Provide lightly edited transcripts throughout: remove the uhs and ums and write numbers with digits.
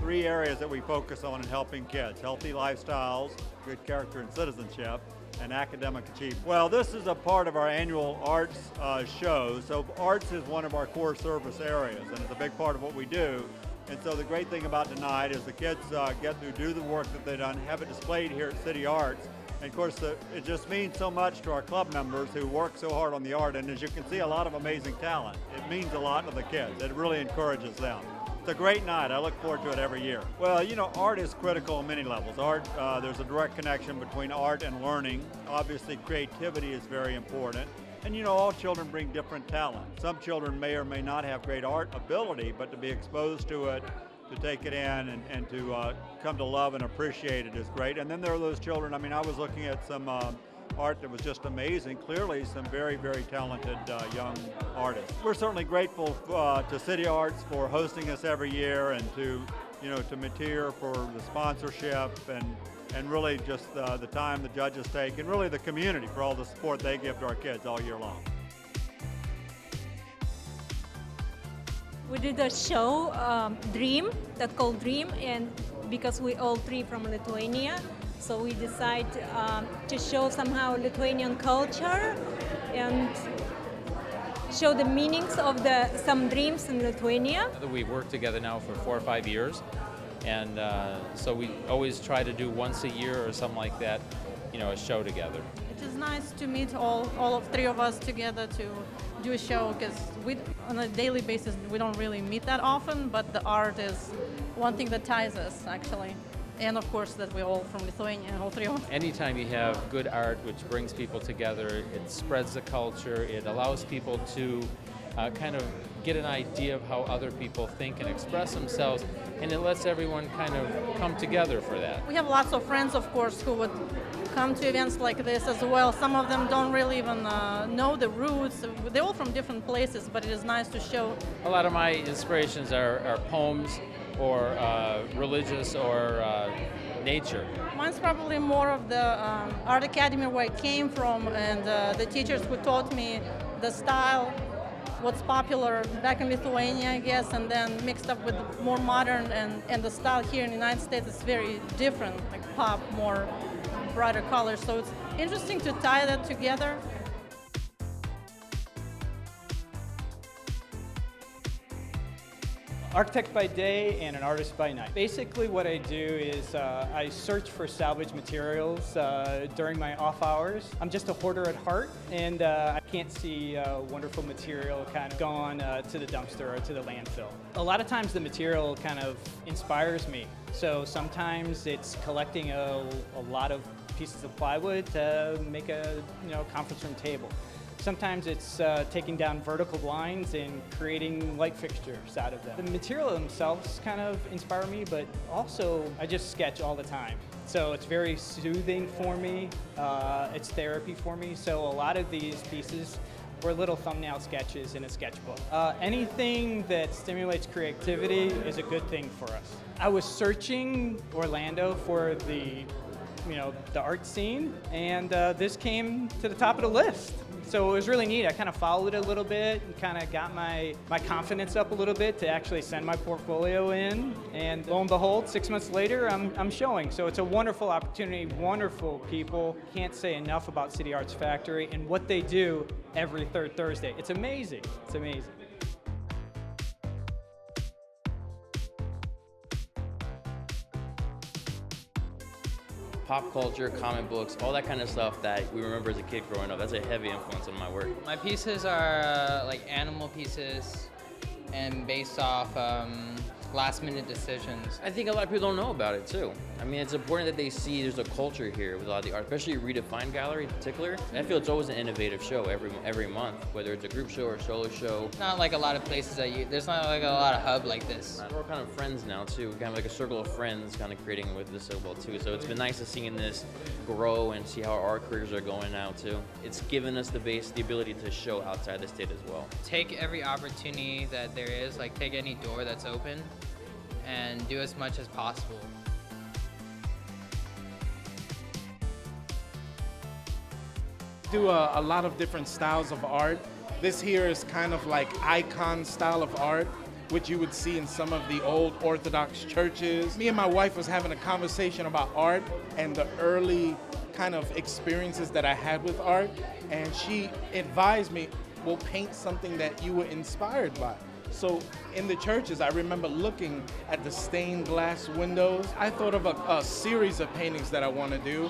three areas that we focus on in helping kids: healthy lifestyles, good character and citizenship, and academic achievement. Well, this is a part of our annual arts show. So arts is one of our core service areas, and it's a big part of what we do. And so the great thing about tonight is the kids get to do the work that they've done, have it displayed here at City Arts. And of course, it just means so much to our club members who work so hard on the art. And as you can see, a lot of amazing talent. It means a lot to the kids. It really encourages them. It's a great night. I look forward to it every year. Well, you know, art is critical on many levels. Art, there's a direct connection between art and learning. Obviously, creativity is very important. And you know, all children bring different talents. Some children may or may not have great art ability, but to be exposed to it, to take it in and to come to love and appreciate it is great. And then there are those children, I mean, I was looking at some art that was just amazing. Clearly some very, very talented young artists. We're certainly grateful to City Arts for hosting us every year, and to, you know, to Mateer for the sponsorship, and really just the time the judges take, and really the community for all the support they give to our kids all year long. We did a show, Dream, that's called Dream, and because we all three from Lithuania, so we decided to show somehow Lithuanian culture and show the meanings of some dreams in Lithuania. We've worked together now for 4 or 5 years, and so we always try to do once a year or something like that, you know, a show together. It is nice to meet all of three of us together to do a show, because on a daily basis we don't really meet that often, but the art is one thing that ties us, actually. And of course that we're all from Lithuania, all three of us. Anytime you have good art which brings people together, it spreads the culture, it allows people to kind of get an idea of how other people think and express themselves, and it lets everyone kind of come together for that. We have lots of friends, of course, who would come to events like this as well. Some of them don't really even know the roots. They're all from different places, but it is nice to show. A lot of my inspirations are poems, or religious, or nature. Mine's probably more of the art academy where I came from, and the teachers who taught me the style, what's popular back in Lithuania, I guess, and then mixed up with the more modern, and the style here in the United States is very different, like pop, more brighter colors. So it's interesting to tie that together. Architect by day and an artist by night. Basically what I do is I search for salvage materials during my off hours. I'm just a hoarder at heart, and I can't see wonderful material kind of gone to the dumpster or to the landfill. A lot of times the material kind of inspires me. So sometimes it's collecting a lot of pieces of plywood to make a conference room table. Sometimes it's taking down vertical blinds and creating light fixtures out of them. The material themselves kind of inspire me, but also I just sketch all the time. So it's very soothing for me, it's therapy for me. So a lot of these pieces were little thumbnail sketches in a sketchbook. Anything that stimulates creativity is a good thing for us. I was searching Orlando for the art scene, and this came to the top of the list. So it was really neat. I kind of followed it a little bit and kind of got my confidence up a little bit to actually send my portfolio in. And lo and behold, 6 months later, I'm showing. So it's a wonderful opportunity, wonderful people. Can't say enough about CityArts Factory and what they do every third Thursday. It's amazing. It's amazing. Pop culture, comic books, all that kind of stuff that we remember as a kid growing up. That's a heavy influence on my work. My pieces are like animal pieces and based off last-minute decisions. I think a lot of people don't know about it too. I mean, it's important that they see there's a culture here with a lot of the art, especially Redefined Gallery in particular. I feel it's always an innovative show every month, whether it's a group show or a solo show. Not like a lot of places there's not like a lot of hub like this. We're kind of friends now too, kind of like a circle of friends kind of creating with this so well too. So it's been nice to seeing this grow and see how our careers are going now too. It's given us the ability to show outside the state as well. Take every opportunity that there is, like take any door that's open and do as much as possible. Do a lot of different styles of art. This here is kind of like icon style of art, which you would see in some of the old Orthodox churches. Me and my wife was having a conversation about art and the early kind of experiences that I had with art, and she advised me, well, paint something that you were inspired by. So in the churches, I remember looking at the stained glass windows. I thought of a series of paintings that I want to do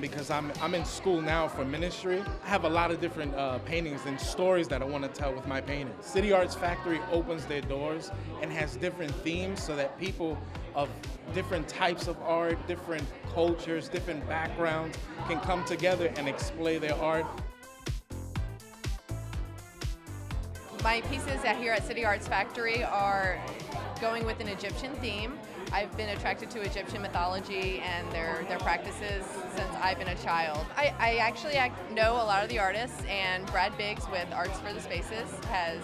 because I'm in school now for ministry. I have a lot of different paintings and stories that I want to tell with my paintings. CityArts Factory opens their doors and has different themes so that people of different types of art, different cultures, different backgrounds can come together and display their art. My pieces here at CityArts Factory are going with an Egyptian theme. I've been attracted to Egyptian mythology and their practices since I've been a child. I actually know a lot of the artists, and Brad Biggs with Arts for the Spaces has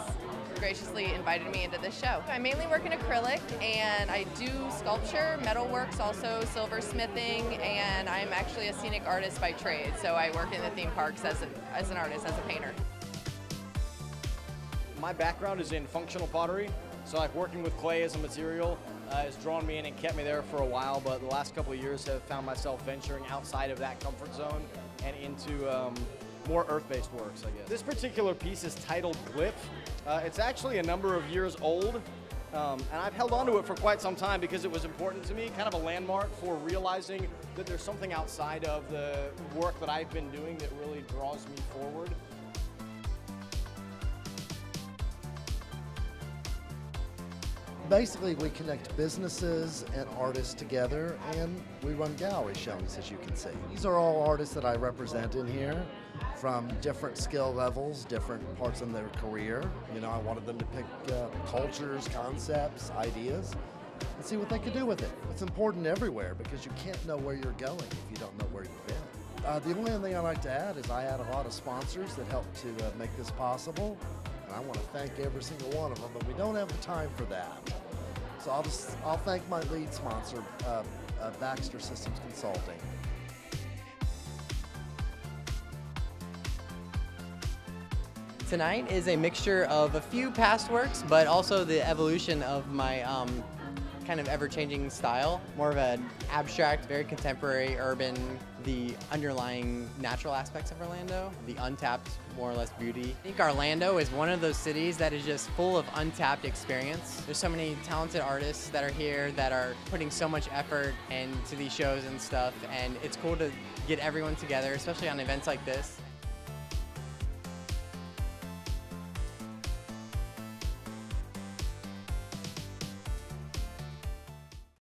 graciously invited me into this show. I mainly work in acrylic, and I do sculpture, metalworks, also silversmithing, and I'm actually a scenic artist by trade, so I work in the theme parks as an artist, as a painter. My background is in functional pottery, so like working with clay as a material has drawn me in and kept me there for a while, but the last couple of years have found myself venturing outside of that comfort zone and into more earth-based works, I guess. This particular piece is titled Glyph. It's actually a number of years old, and I've held on to it for quite some time because it was important to me, kind of a landmark for realizing that there's something outside of the work that I've been doing that really draws me forward. Basically, we connect businesses and artists together, and we run gallery showings, as you can see. These are all artists that I represent in here from different skill levels, different parts of their career. You know, I wanted them to pick cultures, concepts, ideas, and see what they could do with it. It's important everywhere because you can't know where you're going if you don't know where you've been. The only thing I like to add is I had a lot of sponsors that helped to make this possible. And I want to thank every single one of them, but we don't have the time for that. So I'll thank my lead sponsor, Baxter Systems Consulting. Tonight is a mixture of a few past works, but also the evolution of my kind of ever-changing style. More of an abstract, very contemporary, urban, the underlying natural aspects of Orlando, the untapped, more or less, beauty. I think Orlando is one of those cities that is just full of untapped experience. There's so many talented artists that are here that are putting so much effort into these shows and stuff, and it's cool to get everyone together, especially on events like this.